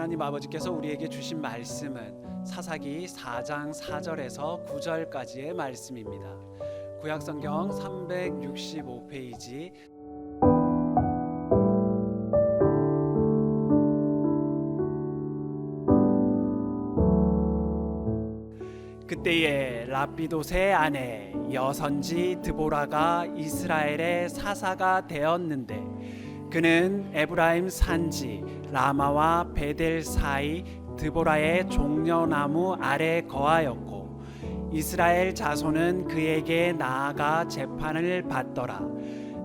하나님 아버지께서 우리에게 주신 말씀은 사사기 4장 4절에서 9절까지의 말씀입니다. 구약성경 365페이지 그때에 라피도스의 아내 여선지 드보라가 이스라엘의 사사가 되었는데 그는 에브라임 산지 라마와 베델 사이 드보라의 종려나무 아래 거하였고 이스라엘 자손은 그에게 나아가 재판을 받더라.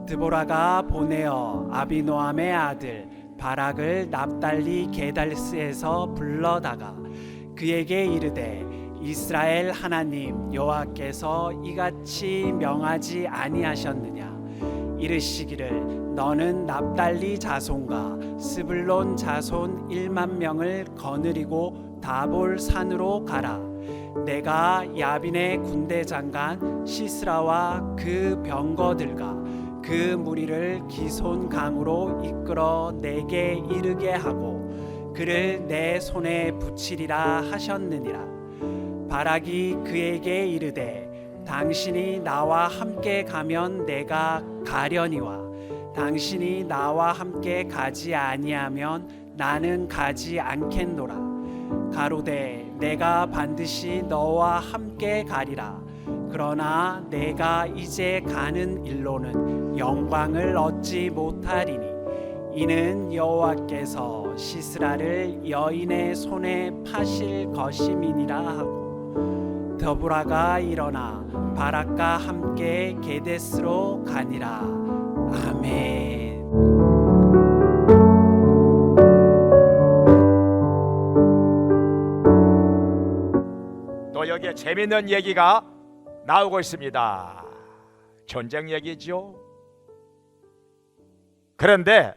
드보라가 보내어 아비노함의 아들 바락을 납달리 게달스에서 불러다가 그에게 이르되 이스라엘 하나님 여호와께서 이같이 명하지 아니하셨느냐 이르시기를 너는 납달리 자손과 스불론 자손 1만 명을 거느리고 다볼 산으로 가라. 내가 야빈의 군대 장관 시스라와 그 병거들과 그 무리를 기손 강으로 이끌어 내게 이르게 하고 그를 내 손에 붙이리라 하셨느니라. 바락이 그에게 이르되 당신이 나와 함께 가면 내가 가려니와 당신이 나와 함께 가지 아니하면 나는 가지 않겠노라. 가로되 내가 반드시 너와 함께 가리라. 그러나 내가 이제 가는 일로는 영광을 얻지 못하리니 이는 여호와께서 시스라를 여인의 손에 파실 것임이니라 하고 드보라가 일어나 바락과 함께 게데스로 가니라. 아멘. 또 여기에 재밌는 얘기가 나오고 있습니다. 전쟁 얘기죠. 그런데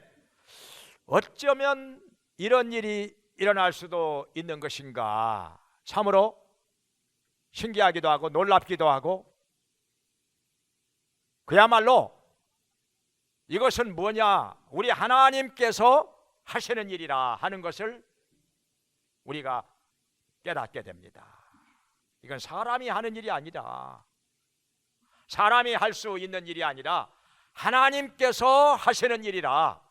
어쩌면 이런 일이 일어날 수도 있는 것인가 참으로 신기하기도 하고 놀랍기도 하고 그야말로 이것은 뭐냐 우리 하나님께서 하시는 일이라 하는 것을 우리가 깨닫게 됩니다. 이건 사람이 하는 일이 아니라 사람이 할 수 있는 일이 아니라 하나님께서 하시는 일이라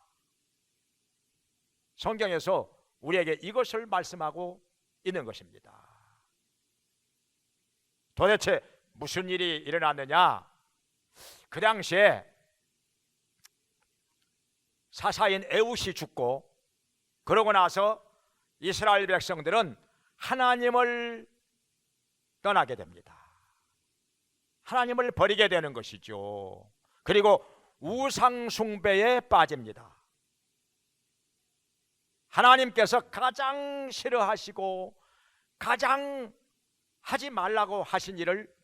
성경에서 우리에게 이것을 말씀하고 있는 것입니다. 도대체 무슨 일이 일어났느냐? 그 당시에 사사인 에훗이 죽고 그러고 나서 이스라엘 백성들은 하나님을 떠나게 됩니다. 하나님을 버리게 되는 것이죠. 그리고 우상 숭배에 빠집니다. 하나님께서 가장 싫어하시고 가장 하지 말라고 하신 일을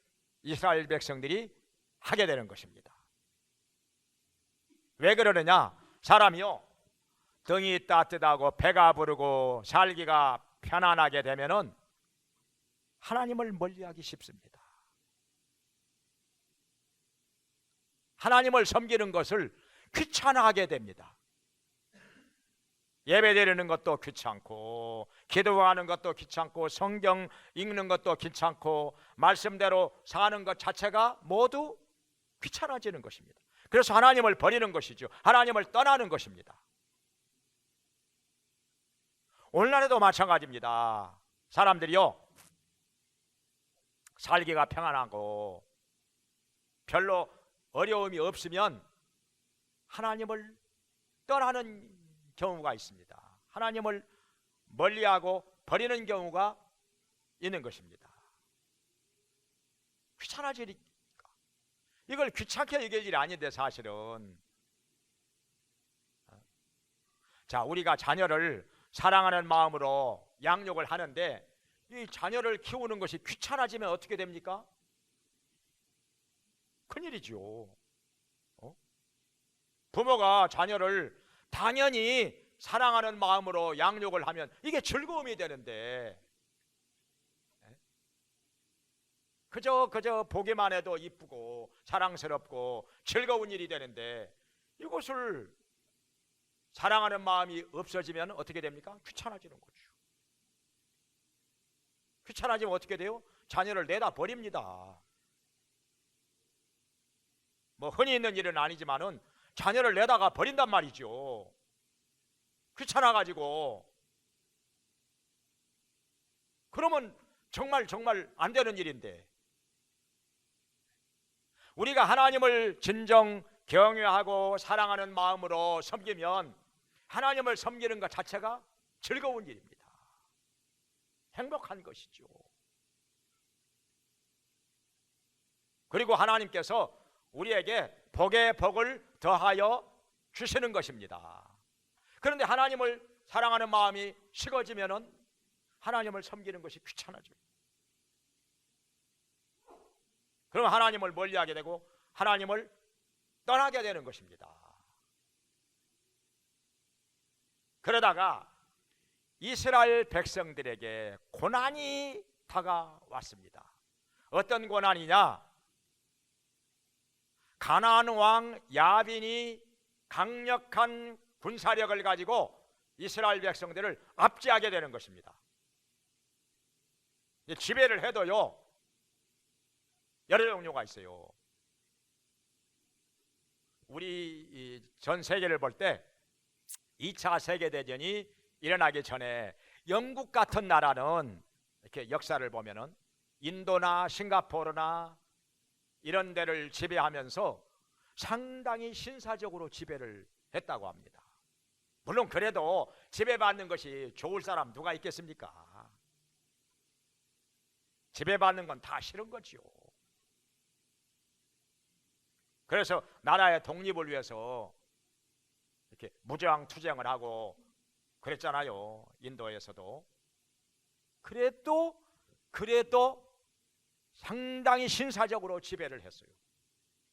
이스라엘 백성들이 하게 되는 것입니다. 왜 그러느냐? 사람이요 등이 따뜻하고 배가 부르고 살기가 편안하게 되면은 하나님을 멀리하기 쉽습니다. 하나님을 섬기는 것을 귀찮아하게 됩니다. 예배드리는 것도 귀찮고 기도하는 것도 귀찮고 성경 읽는 것도 귀찮고 말씀대로 사는 것 자체가 모두 귀찮아지는 것입니다. 그래서 하나님을 버리는 것이죠. 하나님을 떠나는 것입니다. 오늘날에도 마찬가지입니다. 사람들이요 살기가 평안하고 별로 어려움이 없으면 하나님을 떠나는 경우가 있습니다. 하나님을 멀리하고 버리는 경우가 있는 것입니다. 귀찮아지니까 이걸 귀찮게 여길 일이 아닌데 사실은 자 우리가 자녀를 사랑하는 마음으로 양육을 하는데 이 자녀를 키우는 것이 귀찮아지면 어떻게 됩니까? 큰일이죠. 부모가 자녀를 당연히 사랑하는 마음으로 양육을 하면 이게 즐거움이 되는데 그저 보기만 해도 이쁘고 사랑스럽고 즐거운 일이 되는데 이것을 사랑하는 마음이 없어지면 어떻게 됩니까? 귀찮아지는 거죠. 귀찮아지면 어떻게 돼요? 자녀를 내다 버립니다. 뭐 흔히 있는 일은 아니지만은 자녀를 내다가 버린단 말이죠. 귀찮아가지고. 그러면 정말 안 되는 일인데, 우리가 하나님을 진정 경외하고 사랑하는 마음으로 섬기면 하나님을 섬기는 것 자체가 즐거운 일입니다. 행복한 것이죠. 그리고 하나님께서 우리에게 복에 복을 더하여 주시는 것입니다. 그런데 하나님을 사랑하는 마음이 식어지면은 하나님을 섬기는 것이 귀찮아져요. 그럼 하나님을 멀리하게 되고 하나님을 떠나게 되는 것입니다. 그러다가 이스라엘 백성들에게 고난이 다가왔습니다. 어떤 고난이냐? 가나안 왕 야빈이 강력한 군사력을 가지고 이스라엘 백성들을 압제하게 되는 것입니다. 지배를 해도요, 여러 종류가 있어요. 우리 전 세계를 볼 때 2차 세계대전이 일어나기 전에 영국 같은 나라는 이렇게 역사를 보면은 인도나 싱가포르나 이런 데를 지배하면서 상당히 신사적으로 지배를 했다고 합니다. 물론 그래도 지배받는 것이 좋을 사람 누가 있겠습니까? 지배받는 건 다 싫은 거지요. 그래서 나라의 독립을 위해서 이렇게 무장투쟁을 하고 그랬잖아요. 인도에서도. 그래도 상당히 신사적으로 지배를 했어요.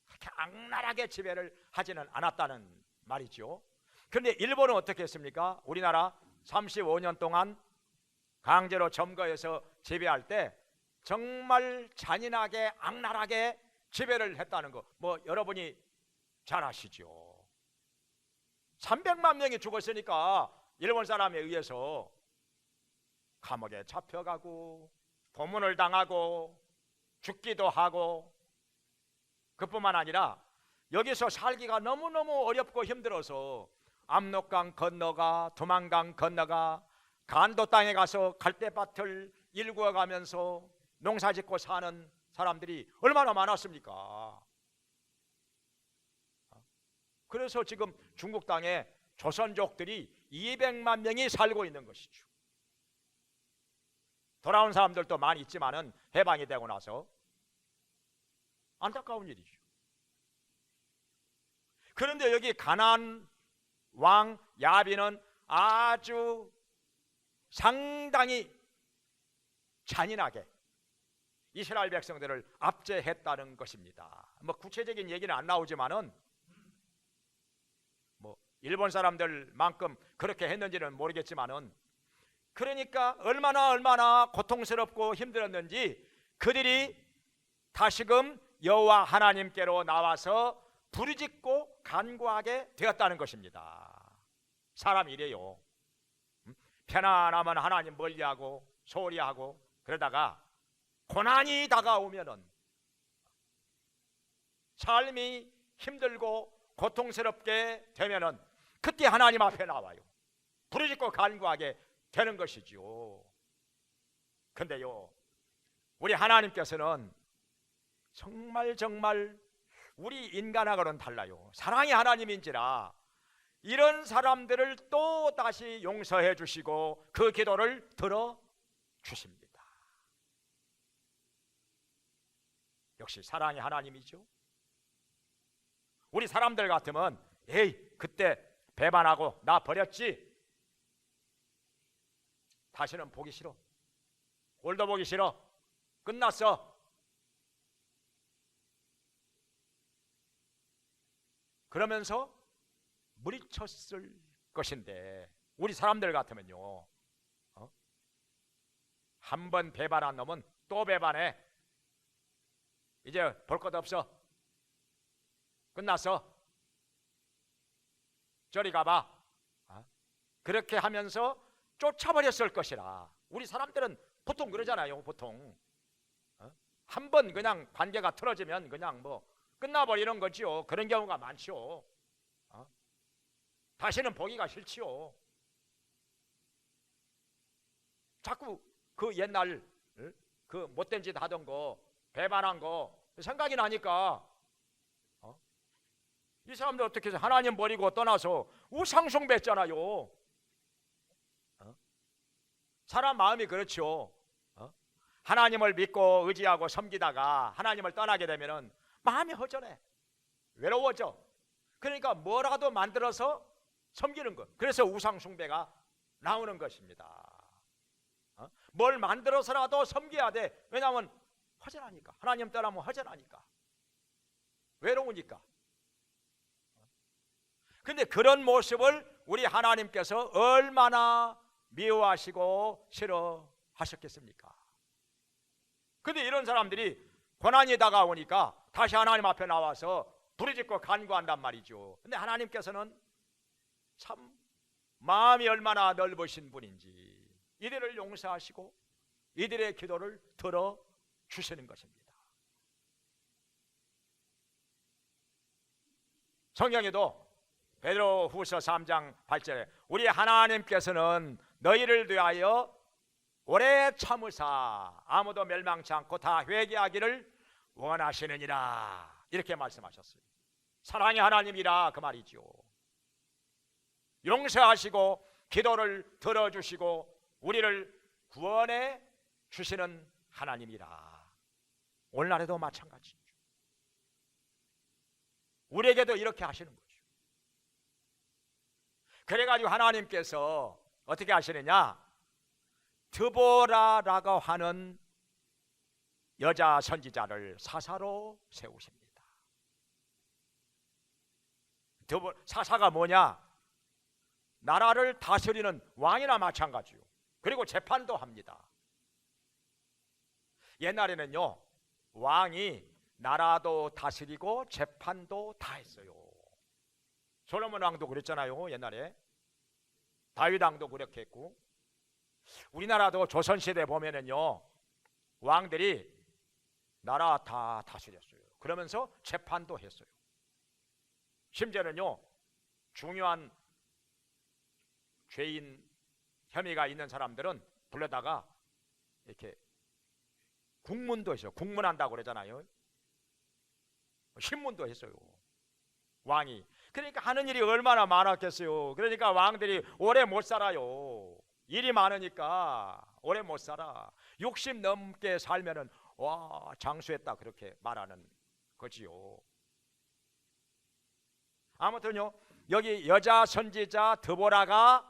그렇게 악랄하게 지배를 하지는 않았다는 말이죠. 그런데 일본은 어떻게 했습니까? 우리나라 35년 동안 강제로 점거해서 지배할 때 정말 잔인하게 악랄하게 지배를 했다는 거 뭐 여러분이 잘 아시죠. 300만 명이 죽었으니까 일본 사람에 의해서 감옥에 잡혀가고 고문을 당하고 죽기도 하고, 그뿐만 아니라 여기서 살기가 너무너무 어렵고 힘들어서 압록강 건너가 두만강 건너가 간도 땅에 가서 갈대밭을 일구어가면서 농사짓고 사는 사람들이 얼마나 많았습니까? 그래서 지금 중국 땅에 조선족들이 200만 명이 살고 있는 것이죠. 돌아온 사람들도 많이 있지만은 해방이 되고 나서 안타까운 일이죠. 그런데 여기 가나안 왕 야빈은 아주 상당히 잔인하게 이스라엘 백성들을 압제했다는 것입니다. 뭐 구체적인 얘기는 안 나오지만은 뭐 일본 사람들만큼 그렇게 했는지는 모르겠지만은, 그러니까 얼마나 고통스럽고 힘들었는지 그들이 다시금 여호와 하나님께로 나와서 부르짖고 간구하게 되었다는 것입니다. 사람이 이래요. 편안하면 하나님 멀리하고 소홀히 하고, 그러다가 고난이 다가오면은, 삶이 힘들고 고통스럽게 되면은 그때 하나님 앞에 나와요. 부르짖고 간구하게 되는 것이죠. 근데요, 우리 하나님께서는 정말 우리 인간하고는 달라요. 사랑이 하나님인지라 이런 사람들을 또 다시 용서해 주시고 그 기도를 들어 주십니다. 역시 사랑이 하나님이죠. 우리 사람들 같으면 에이 그때 배반하고 나 버렸지, 다시는 보기 싫어, 꼴도 보기 싫어, 끝났어, 그러면서 물리쳤을 것인데, 우리 사람들 같으면요, 한 번 배반한 놈은 또 배반해. 이제 볼 것 없어, 끝났어, 저리 가봐, 그렇게 하면서 쫓아버렸을 것이라. 우리 사람들은 보통 그러잖아요. 보통 한번 그냥 관계가 틀어지면 그냥 뭐 끝나버리는 거지요. 그런 경우가 많죠. 다시는 보기가 싫지요. 자꾸 그 옛날 그 못된 짓 하던 거, 배반한 거 생각이 나니까 이 사람들 어떻게 해서 하나님 버리고 떠나서 우상숭배했잖아요. 사람 마음이 그렇죠. 하나님을 믿고 의지하고 섬기다가 하나님을 떠나게 되면은 마음이 허전해, 외로워져. 그러니까 뭐라도 만들어서 섬기는 것. 그래서 우상숭배가 나오는 것입니다. 뭘 만들어서라도 섬겨야 돼. 왜냐하면 허전하니까. 하나님 떠나면 허전하니까, 외로우니까. 근데 그런 모습을 우리 하나님께서 얼마나 미워하시고 싫어하셨겠습니까? 근데 이런 사람들이 고난이 다가오니까 다시 하나님 앞에 나와서 부르짖고 간구한단 말이죠. 근데 하나님께서는 참 마음이 얼마나 넓으신 분인지 이들을 용서하시고 이들의 기도를 들어주시는 것입니다. 성경에도 베드로후서 3장 8절에 우리 하나님께서는 너희를 위하여 오래 참으사 아무도 멸망치 않고 다 회개하기를 원하시느니라, 이렇게 말씀하셨어요. 사랑의 하나님이라 그 말이죠. 용서하시고 기도를 들어주시고 우리를 구원해 주시는 하나님이라. 오늘날에도 마찬가지죠. 우리에게도 이렇게 하시는 거죠. 그래가지고 하나님께서 어떻게 하시느냐, 드보라라고 하는 여자 선지자를 사사로 세우십니다. 사사가 뭐냐? 나라를 다스리는 왕이나 마찬가지요. 그리고 재판도 합니다. 옛날에는요, 왕이 나라도 다스리고 재판도 다 했어요. 솔로몬 왕도 그랬잖아요. 옛날에 다윗 왕도 그렇게 했고, 우리나라도 조선시대 보면은요, 왕들이 나라 다 다스렸어요. 그러면서 재판도 했어요. 심지어는요, 중요한 죄인 혐의가 있는 사람들은 불러다가 이렇게 국문도 했어요. 국문한다고 그러잖아요. 신문도 했어요, 왕이. 그러니까 하는 일이 얼마나 많았겠어요. 그러니까 왕들이 오래 못 살아요. 일이 많으니까 오래 못 살아. 60 넘게 살면은 와, 장수했다, 그렇게 말하는 거지요. 아무튼요, 여기 여자 선지자 드보라가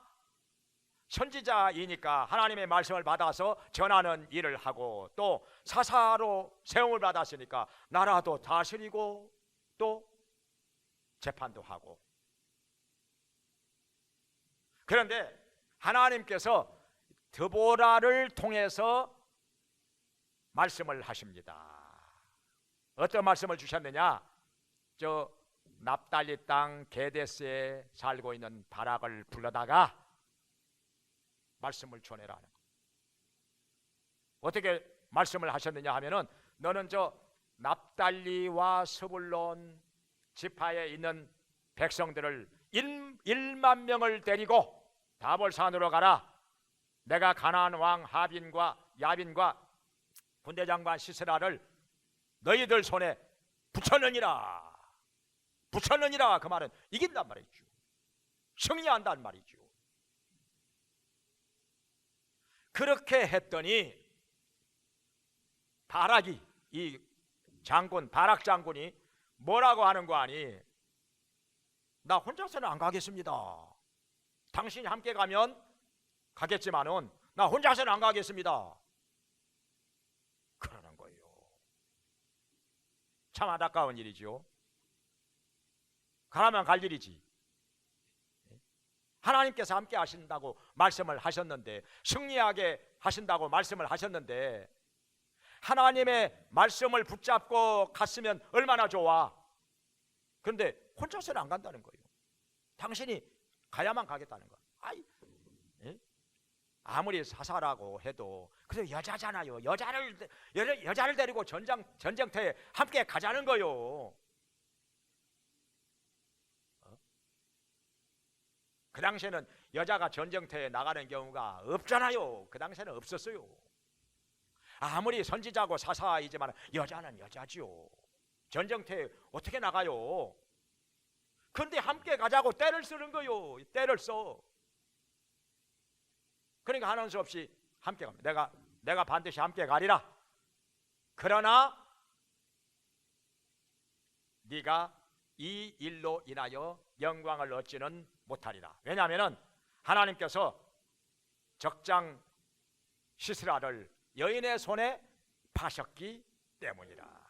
선지자이니까 하나님의 말씀을 받아서 전하는 일을 하고, 또 사사로 세움을 받았으니까 나라도 다스리고 또 재판도 하고. 그런데 하나님께서 드보라를 통해서 말씀을 하십니다. 어떤 말씀을 주셨느냐? 저 납달리 땅 게데스에 살고 있는 바락을 불러다가 말씀을 전해라 하는 거예요. 어떻게 말씀을 하셨느냐 하면은, 너는 저 납달리와 스불론 지파에 있는 백성들을 1만 명을 데리고 다볼산으로 가라. 내가 가나안 왕 하빈과 야빈과 군대장관 시스라를 너희들 손에 붙였느니라. 붙였느니라. 그 말은 이긴단 말이죠. 승리한단 말이죠. 그렇게 했더니 바락이, 이 장군 바락 장군이 뭐라고 하는 거 아니? 나 혼자서는 안 가겠습니다. 당신이 함께 가면 가겠지만은 나 혼자서는 안 가겠습니다. 그러는 거예요. 참 안타까운 일이죠. 가라면 갈 일이지. 하나님께서 함께 하신다고 말씀을 하셨는데, 승리하게 하신다고 말씀을 하셨는데, 하나님의 말씀을 붙잡고 갔으면 얼마나 좋아. 그런데 혼자서는 안 간다는 거예요. 당신이 가야만 가겠다는 거야. 아이, 예? 아무리 사사라고 해도 그래도 여자잖아요. 여자를 데리고 전쟁터에 함께 가자는 거요. 그 당시에는 여자가 전쟁터에 나가는 경우가 없잖아요. 그 당시에는 없었어요. 아무리 선지자고 사사이지만 여자는 여자지요. 전쟁터에 어떻게 나가요? 근데 함께 가자고 때를 쓰는 거요. 때를 써. 그러니까 하는 수 없이 함께 갑니다. 내가 반드시 함께 가리라. 그러나 네가 이 일로 인하여 영광을 얻지는 못하리라. 왜냐하면 하나님께서 적장 시스라를 여인의 손에 파셨기 때문이라.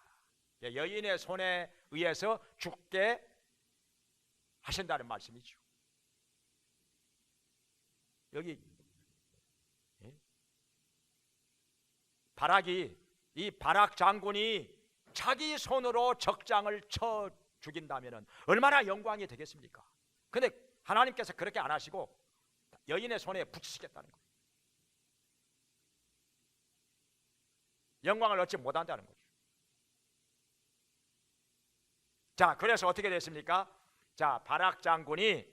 여인의 손에 의해서 죽게 하신다는 말씀이죠. 여기 이 바락 장군이 자기 손으로 적장을 쳐 죽인다면 얼마나 영광이 되겠습니까? 근데 하나님께서 그렇게 안 하시고 여인의 손에 붙이시겠다는 거예요. 영광을 얻지 못한다는 거죠. 자, 그래서 어떻게 됐습니까? 자, 바락 장군이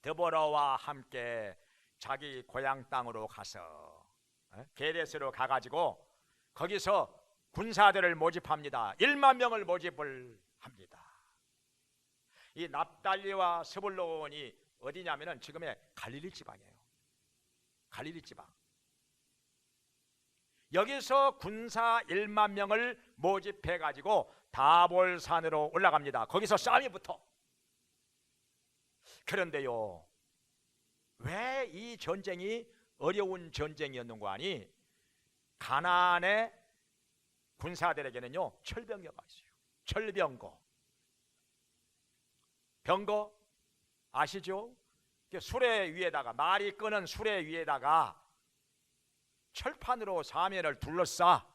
드보라와 함께 자기 고향 땅으로 가서 게데스로 가가지고 거기서 군사들을 모집합니다. 1만 명을 모집을 합니다. 이 납달리와 스불론이 어디냐면은 지금의 갈릴리 지방이에요. 갈릴리 지방. 여기서 군사 1만 명을 모집해 가지고 다볼산으로 올라갑니다. 거기서 싸움이 붙어. 그런데요, 왜 이 전쟁이 어려운 전쟁이었는고 하니 가나안의 군사들에게는요 철병거가 있어요. 철병거. 병거 아시죠? 수레 위에다가, 말이 끄는 수레 위에다가 철판으로 사면을 둘러싸.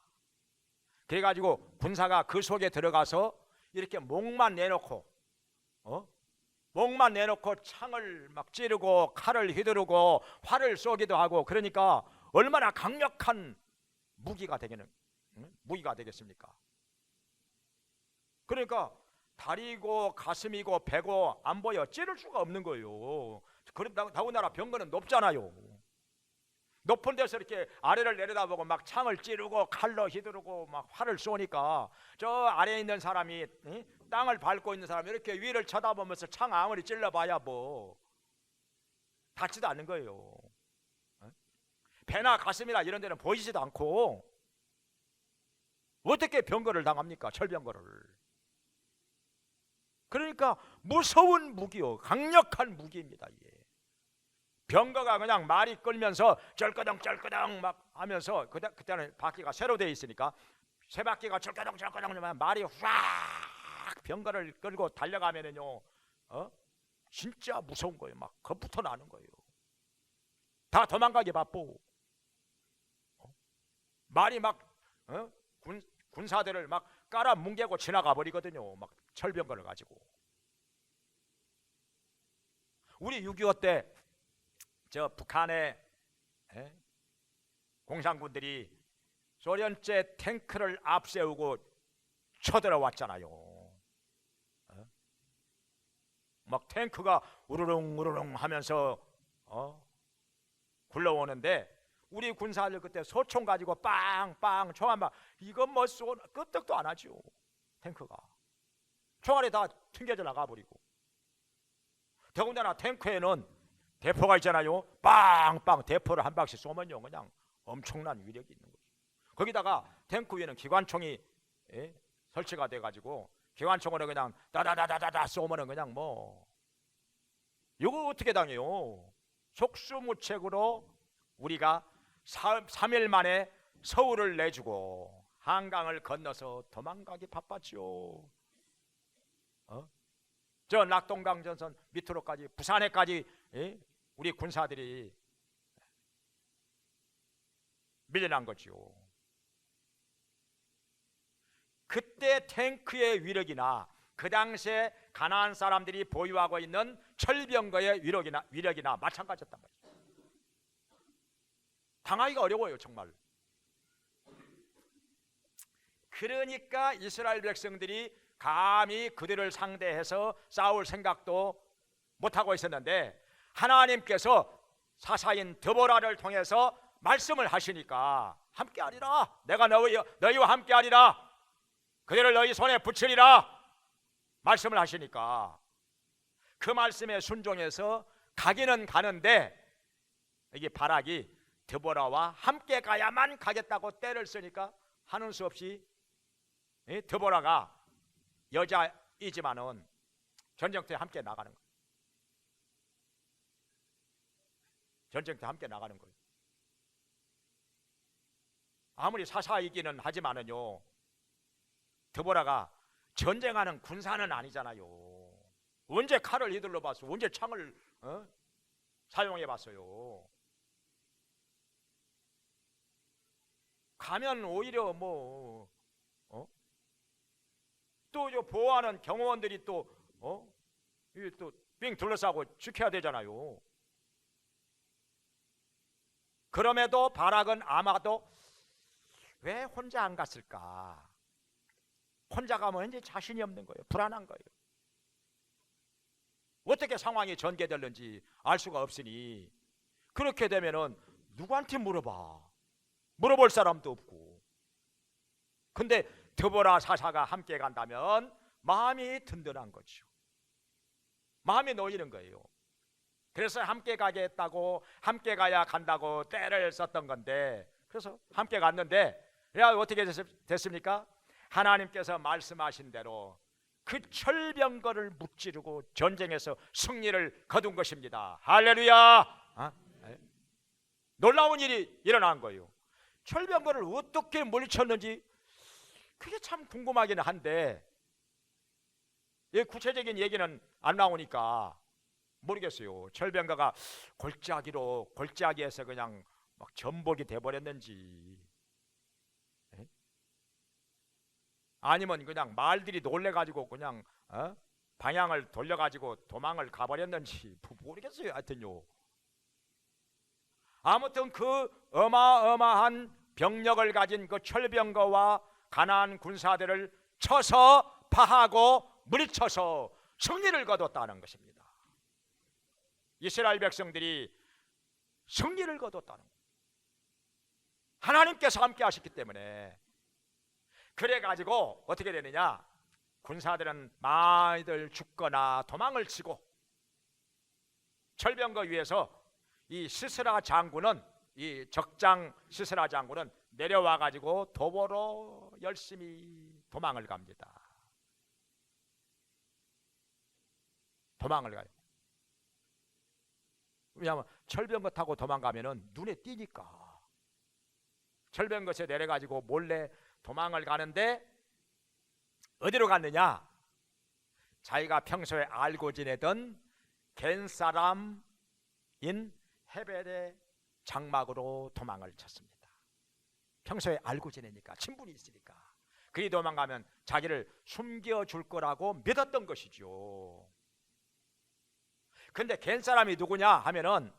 그래가지고 군사가 그 속에 들어가서 이렇게 목만 내놓고 창을 막 찌르고 칼을 휘두르고 활을 쏘기도 하고, 그러니까 얼마나 강력한 무기가 되겠습니까? 그러니까 다리고 가슴이고 배고 안 보여. 찌를 수가 없는 거예요. 더군다나 병거는 높잖아요. 높은 데서 이렇게 아래를 내려다보고 막 창을 찌르고 칼로 휘두르고 막 활을 쏘니까 저 아래에 있는 사람이, 땅을 밟고 있는 사람이 이렇게 위를 쳐다보면서 창 아무리 찔러봐야 뭐 닿지도 않는 거예요. 배나 가슴이나 이런 데는 보이지도 않고 어떻게 병거를 당합니까? 철병거를. 그러니까 무서운 무기요, 강력한 무기입니다. 이게. 병거가 그냥 말이 끌면서 쩔끄덩 막 하면서, 그때는 바퀴가 새로 돼 있으니까 세 바퀴가 쩔끄덩 말이 확 병거를 끌고 달려가면은요, 진짜 무서운 거예요. 막 겁부터 나는 거예요. 다 도망가기 바빠. 말이 막 군사들을 막 깔아 뭉개고 지나가 버리거든요. 막 철병거를 가지고. 우리 6.25 때 저 북한의 공산군들이 소련제 탱크를 앞세우고 쳐들어왔잖아요. 막 탱크가 우르릉 하면서 굴러오는데 우리 군사들 그때 소총 가지고 빵빵 총알 막, 이건 뭐 끄떡도 안 하죠. 탱크가 총알이 다 튕겨져 나가버리고. 더군다나 탱크에는 대포가 있잖아요. 빵빵 대포를 한 방씩 쏘면요 그냥 엄청난 위력이 있는 거죠. 거기다가 탱크 위에는 기관총이 설치가 돼가지고 기관총으로 그냥 다다다다다 쏘면은 그냥 뭐, 이거 어떻게 당해요? 속수무책으로 우리가 3일 만에 서울을 내주고 한강을 건너서 도망가기 바빴죠. 저 낙동강 전선 밑으로까지, 부산에까지 우리 군사들이 밀려난 거지요. 그때 탱크의 위력이나 그 당시에 가나안 사람들이 보유하고 있는 철병거의 위력이나 마찬가지였단 말이에요. 당하기가 어려워요, 정말. 그러니까 이스라엘 백성들이 감히 그들을 상대해서 싸울 생각도 못하고 있었는데 하나님께서 사사인 드보라를 통해서 말씀을 하시니까 함께하리라. 내가 너희와 함께하리라. 그들을 너희 손에 붙이리라. 말씀을 하시니까 그 말씀에 순종해서 가기는 가는데 이게 바락이 드보라와 함께 가야만 가겠다고 때를 쓰니까 하는 수 없이 드보라가 여자이지만은 전쟁터에 함께 나가는 거예요. 전쟁터에 함께 나가는 거예요. 아무리 사사이기는 하지만은요, 드보라가 전쟁하는 군사는 아니잖아요. 언제 칼을 휘둘러 봤어? 언제 창을 사용해 봤어요? 가면 오히려 또 보호하는 경호원들이 빙 둘러싸고 지켜야 되잖아요. 그럼에도 바락은 아마도 왜 혼자 안 갔을까? 혼자 가면 왠지 자신이 없는 거예요. 불안한 거예요. 어떻게 상황이 전개될는지 알 수가 없으니 그렇게 되면은 누구한테 물어볼 사람도 없고. 근데 드보라 사사가 함께 간다면 마음이 든든한 거죠. 마음이 놓이는 거예요. 그래서 함께 가겠다고, 함께 가야 간다고 때를 썼던 건데, 그래서 함께 갔는데 어떻게 됐습니까? 하나님께서 말씀하신 대로 그 철병거를 무찌르고 전쟁에서 승리를 거둔 것입니다. 할렐루야. 놀라운 일이 일어난 거예요. 철병거를 어떻게 물리쳤는지 그게 참 궁금하긴 한데 구체적인 얘기는 안 나오니까 모르겠어요. 철병거가 골짜기에서 그냥 막 전복이 돼버렸는지, 아니면 그냥 말들이 놀래가지고 그냥 방향을 돌려가지고 도망을 가버렸는지 모르겠어요. 하여튼요. 아무튼 그 어마어마한 병력을 가진 그 철병거와 가나안 군사들을 쳐서 파하고 물리쳐서 승리를 거뒀다는 것입니다. 이스라엘 백성들이 승리를 거뒀다는 거예요. 하나님께서 함께 하셨기 때문에. 그래가지고 어떻게 되느냐, 군사들은 많이들 죽거나 도망을 치고 철병거 위에서 이 시스라 장군은, 이 적장 시스라 장군은 내려와가지고 도보로 열심히 도망을 갑니다. 도망을 가요. 왜냐하면 철병거 타고 도망가면은 눈에 띄니까. 철병거에 내려가지고 몰래 도망을 가는데 어디로 갔느냐? 자기가 평소에 알고 지내던 겐 사람인 헤벨의 장막으로 도망을 쳤습니다. 평소에 알고 지내니까, 친분이 있으니까. 그리 도망가면 자기를 숨겨줄 거라고 믿었던 것이죠. 근데 겐 사람이 누구냐 하면은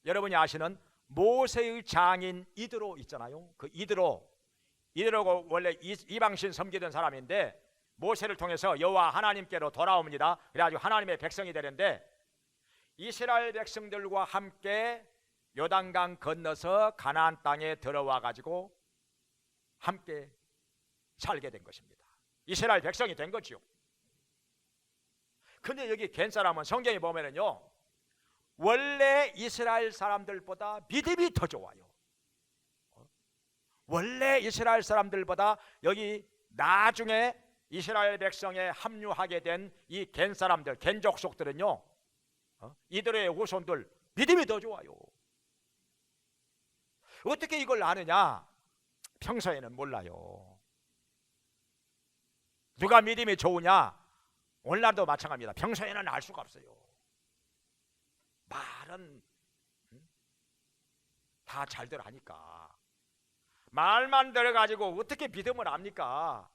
여러분이 아시는 모세의 장인 이드로 있잖아요. 그 이드로가 원래 이방신 섬기던 사람인데 모세를 통해서 여호와 하나님께로 돌아옵니다. 그래가지고 하나님의 백성이 되는데 이스라엘 백성들과 함께 요단강 건너서 가나안 땅에 들어와 가지고 함께 살게 된 것입니다. 이스라엘 백성이 된 거죠. 근데 여기 겐 사람은 성경에 보면은요, 원래 이스라엘 사람들보다 믿음이 더 좋아요. 원래 이스라엘 사람들보다 여기 나중에 이스라엘 백성에 합류하게 된 이 겐 사람들, 겐 족속들은요, 이들의 후손들 믿음이 더 좋아요. 어떻게 이걸 아느냐? 평소에는 몰라요. 누가 믿음이 좋으냐? 오늘날도 마찬가지입니다. 평소에는 알 수가 없어요. 말은 다 잘들 하니까. 말만 들어가지고 어떻게 믿음을 압니까?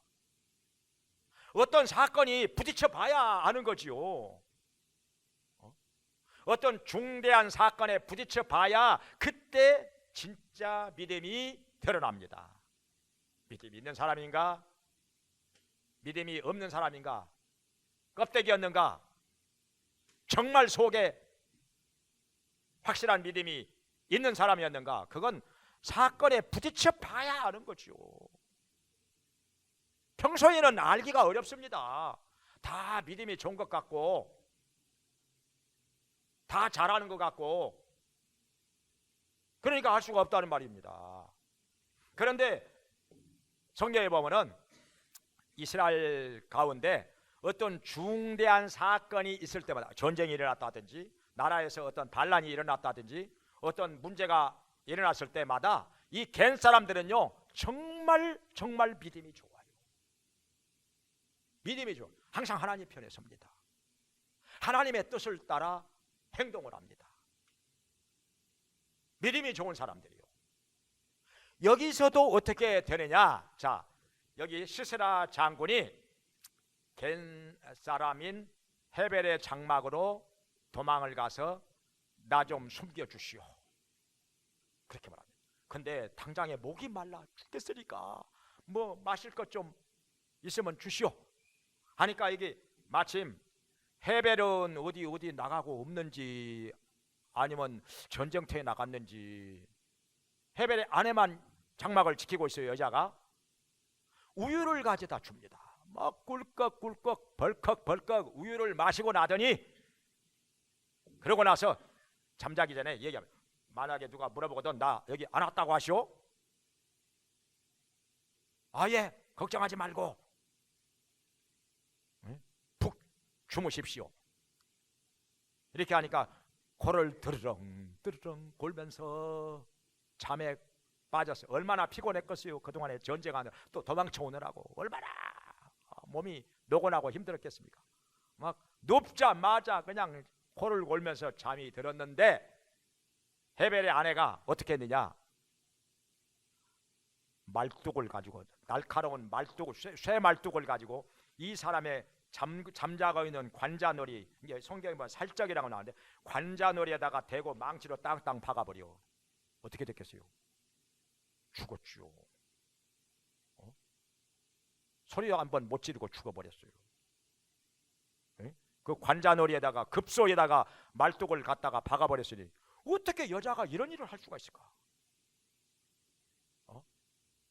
어떤 사건이 부딪혀 봐야 아는 거지요. 어떤 중대한 사건에 부딪혀 봐야 그때 진짜 믿음이 드러납니다. 믿음이 있는 사람인가? 믿음이 없는 사람인가? 껍데기였는가? 정말 속에 확실한 믿음이 있는 사람이었는가? 그건 사건에 부딪혀 봐야 아는 거죠. 평소에는 알기가 어렵습니다. 다 믿음이 좋은 것 같고 다 잘하는 것 같고 그러니까 알 수가 없다는 말입니다. 그런데 성경에 보면은 이스라엘 가운데 어떤 중대한 사건이 있을 때마다 전쟁이 일어났다든지 나라에서 어떤 반란이 일어났다든지 어떤 문제가 일어났을 때마다 이 겐 사람들은요 정말 믿음이 좋아요. 믿음이 좋아. 항상 하나님 편에 섭니다. 하나님의 뜻을 따라 행동을 합니다. 믿음이 좋은 사람들이요. 여기서도 어떻게 되느냐? 자, 여기 시스라 장군이 겐 사람인 헤벨의 장막으로 도망을 가서 나 좀 숨겨 주시오. 그렇게 말합니다. 근데 당장에 목이 말라 죽겠으니까 뭐 마실 것 좀 있으면 주시오 하니까 이게 마침 헤벨은 어디 나가고 없는지 아니면 전쟁터에 나갔는지 헤벨의 아내만 장막을 지키고 있어요. 여자가 우유를 가져다 줍니다. 막 꿀꺽꿀꺽 벌컥벌컥 우유를 마시고 나더니 그러고 나서 잠자기 전에 얘기합니다. 만약에 누가 물어보거든 나 여기 안 왔다고 하시오? 아예 걱정하지 말고 푹 주무십시오. 이렇게 하니까 코를 드르렁 골면서 잠에 빠졌어요. 얼마나 피곤했겠어요. 그동안에 전쟁하느라 또 도망쳐 오느라고 얼마나 몸이 노곤하고 힘들었겠습니까. 막 눕자마자 그냥 코를 골면서 잠이 들었는데 헤벨의 아내가 어떻게 했느냐. 말뚝을 가지고 날카로운 말뚝을 쇠 말뚝을 가지고 이 사람의 잠자고 있는 관자놀이, 이게 성경에 보면 살적이라고 나오는데 관자놀이에다가 대고 망치로 땅땅 박아버려. 어떻게 됐겠어요? 죽었죠. 소리 한번 못 지르고 죽어버렸어요. 그 관자놀이에다가 급소에다가 말뚝을 갖다가 박아버렸으니 어떻게 여자가 이런 일을 할 수가 있을까?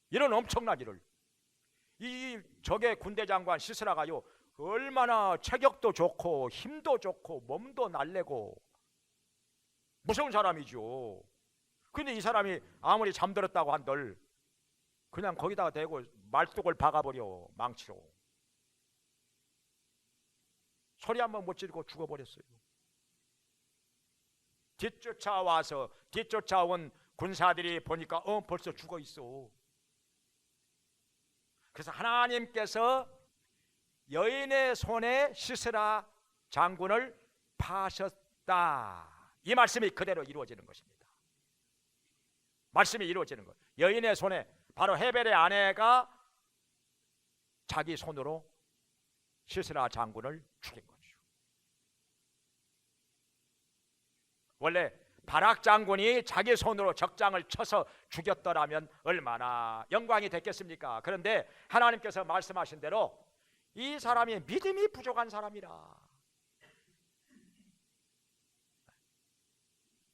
이런 엄청난 일을 이 적의 군대 장관 시스라가요 얼마나 체격도 좋고 힘도 좋고 몸도 날래고 무서운 사람이죠. 근데 이 사람이 아무리 잠들었다고 한들 그냥 거기다가 대고 말뚝을 박아버려 망치로. 소리 한번 못 지르고 죽어버렸어요. 뒤쫓아온 군사들이 보니까 벌써 죽어 있어. 그래서 하나님께서 여인의 손에 시스라 장군을 파셨다. 이 말씀이 그대로 이루어지는 것입니다. 말씀이 이루어지는 것. 여인의 손에 바로 헤벨의 아내가 자기 손으로 시스라 장군을 죽인 거죠. 원래 바락 장군이 자기 손으로 적장을 쳐서 죽였더라면 얼마나 영광이 됐겠습니까? 그런데 하나님께서 말씀하신 대로 이 사람이 믿음이 부족한 사람이라.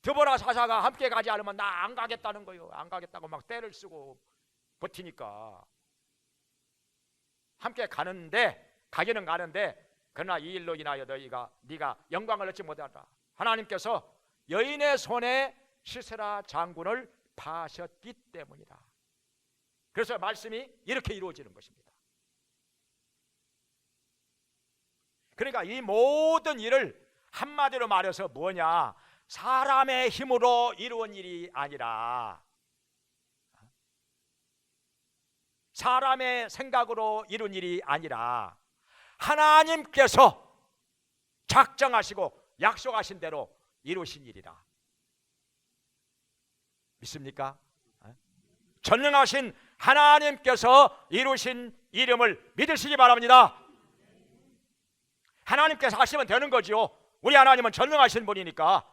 드보라 사사가 함께 가지 않으면 나 안 가겠다는 거예요. 안 가겠다고 막 떼를 쓰고 버티니까 함께 가기는 가는데 그러나 이 일로 인하여 네가 영광을 얻지 못하라. 하나님께서 여인의 손에 시스라 장군을 파셨기 때문이다. 그래서 말씀이 이렇게 이루어지는 것입니다. 그러니까 이 모든 일을 한마디로 말해서 뭐냐? 사람의 힘으로 이루어진 일이 아니라 사람의 생각으로 이룬 일이 아니라 하나님께서 작정하시고 약속하신 대로 이루신 일이라. 믿습니까? 전능하신 하나님께서 이루신 이름을 믿으시기 바랍니다. 하나님께서 하시면 되는 거지요. 우리 하나님은 전능하신 분이니까,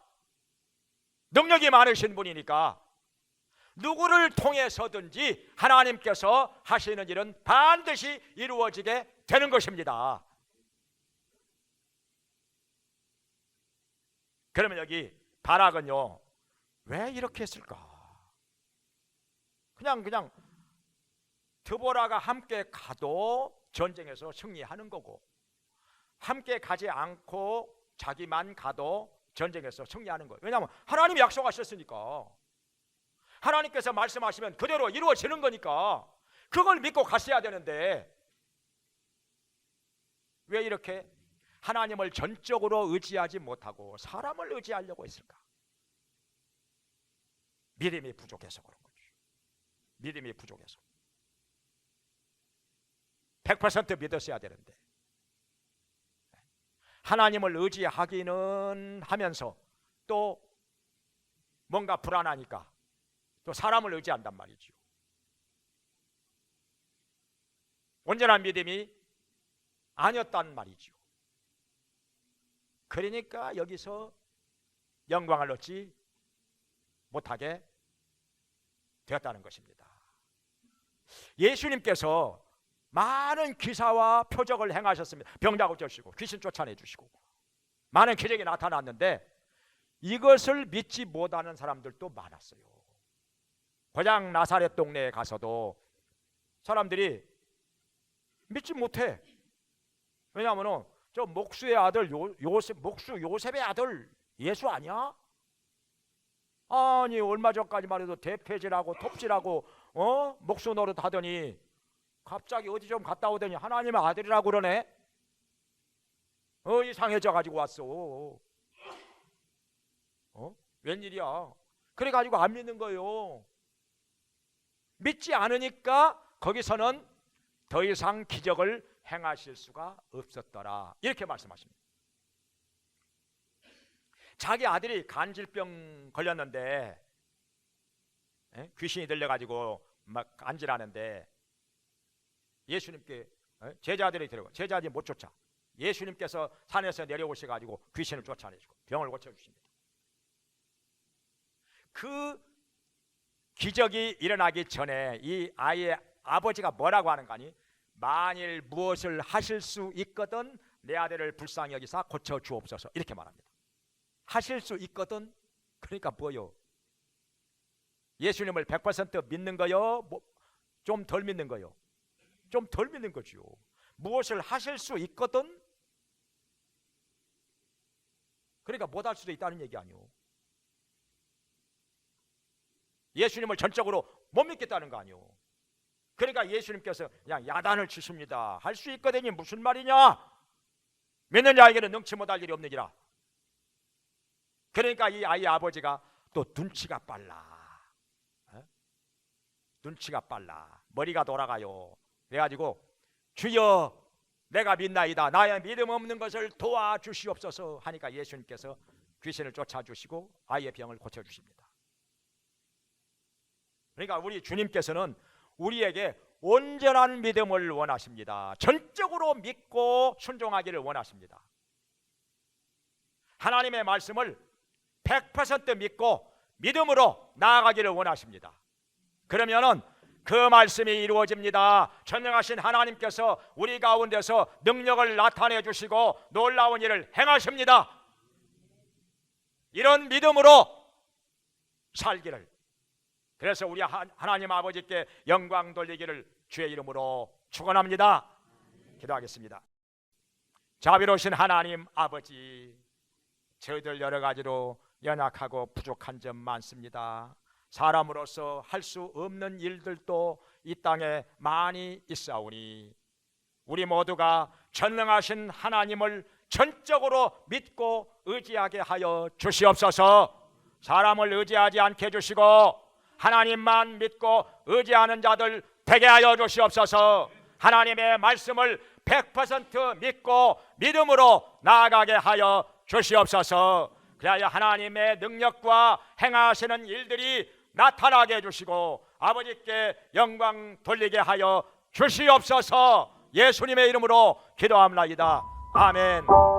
능력이 많으신 분이니까 누구를 통해서든지 하나님께서 하시는 일은 반드시 이루어지게 되는 것입니다. 그러면 여기 바락은요, 왜 이렇게 했을까? 그냥 드보라가 함께 가도 전쟁에서 승리하는 거고, 함께 가지 않고 자기만 가도 전쟁에서 승리하는 거예요. 왜냐하면 하나님이 약속하셨으니까, 하나님께서 말씀하시면 그대로 이루어지는 거니까 그걸 믿고 갔어야 되는데, 왜 이렇게 하나님을 전적으로 의지하지 못하고 사람을 의지하려고 했을까? 믿음이 부족해서 그런 거죠. 믿음이 부족해서. 100% 믿었어야 되는데, 하나님을 의지하기는 하면서 또 뭔가 불안하니까 또 사람을 의지한단 말이죠. 온전한 믿음이 아니었단 말이죠. 그러니까 여기서 영광을 얻지 못하게 되었다는 것입니다. 예수님께서 많은 기사와 표적을 행하셨습니다. 병자 고쳐주시고 귀신 쫓아내주시고 많은 기적이 나타났는데 이것을 믿지 못하는 사람들도 많았어요. 고장 나사렛 동네에 가서도 사람들이 믿지 못해. 왜냐하면 저 목수의 아들 요셉의 아들 예수 아니야? 아니 얼마 전까지만 해도 대패질하고 톱질하고 목수 노릇 하더니 갑자기 어디 좀 갔다 오더니 하나님의 아들이라고 그러네. 이상해져 가지고 왔어. 웬일이야? 그래 가지고 안 믿는 거예요. 믿지 않으니까 거기서는 더 이상 기적을 행하실 수가 없었더라, 이렇게 말씀하십니다. 자기 아들이 간질병 걸렸는데 귀신이 들려가지고 막 간질하는데 예수님께 제자들이 데려가, 제자들이 못 쫓아. 예수님께서 산에서 내려오셔가지고 귀신을 쫓아내시고 병을 고쳐주십니다. 그 기적이 일어나기 전에 이 아이의 아버지가 뭐라고 하는 거 아니? 만일 무엇을 하실 수 있거든 내 아들을 불쌍히 여기사 고쳐 주옵소서, 이렇게 말합니다. 하실 수 있거든, 그러니까 뭐요? 예수님을 100% 믿는 거요? 좀 덜 믿는 거요? 좀 덜 믿는 거죠. 무엇을 하실 수 있거든, 그러니까 못 할 수도 있다는 얘기 아니요. 예수님을 전적으로 못 믿겠다는 거 아니요. 그러니까 예수님께서 그냥 야단을 치십니다. 할 수 있거든이 무슨 말이냐? 믿는 자에게는 능치 못할 일이 없느니라. 그러니까 이 아이의 아버지가 또 눈치가 빨라. 눈치가 빨라. 머리가 돌아가요. 그래가지고 주여 내가 믿나이다. 나의 믿음 없는 것을 도와주시옵소서 하니까 예수님께서 귀신을 쫓아주시고 아이의 병을 고쳐주십니다. 그러니까 우리 주님께서는 우리에게 온전한 믿음을 원하십니다. 전적으로 믿고 순종하기를 원하십니다. 하나님의 말씀을 100% 믿고 믿음으로 나아가기를 원하십니다. 그러면은 그 말씀이 이루어집니다. 전능하신 하나님께서 우리 가운데서 능력을 나타내 주시고 놀라운 일을 행하십니다. 이런 믿음으로 살기를, 그래서 우리 하나님 아버지께 영광 돌리기를 주의 이름으로 축원합니다. 기도하겠습니다. 자비로우신 하나님 아버지, 저희들 여러 가지로 연약하고 부족한 점 많습니다. 사람으로서 할 수 없는 일들도 이 땅에 많이 있사오니 우리 모두가 전능하신 하나님을 전적으로 믿고 의지하게 하여 주시옵소서. 사람을 의지하지 않게 해주시고 하나님만 믿고 의지하는 자들 되게 하여 주시옵소서. 하나님의 말씀을 100% 믿고 믿음으로 나아가게 하여 주시옵소서. 그래야 하나님의 능력과 행하시는 일들이 나타나게 해주시고 아버지께 영광 돌리게 하여 주시옵소서. 예수님의 이름으로 기도합니다. 아멘.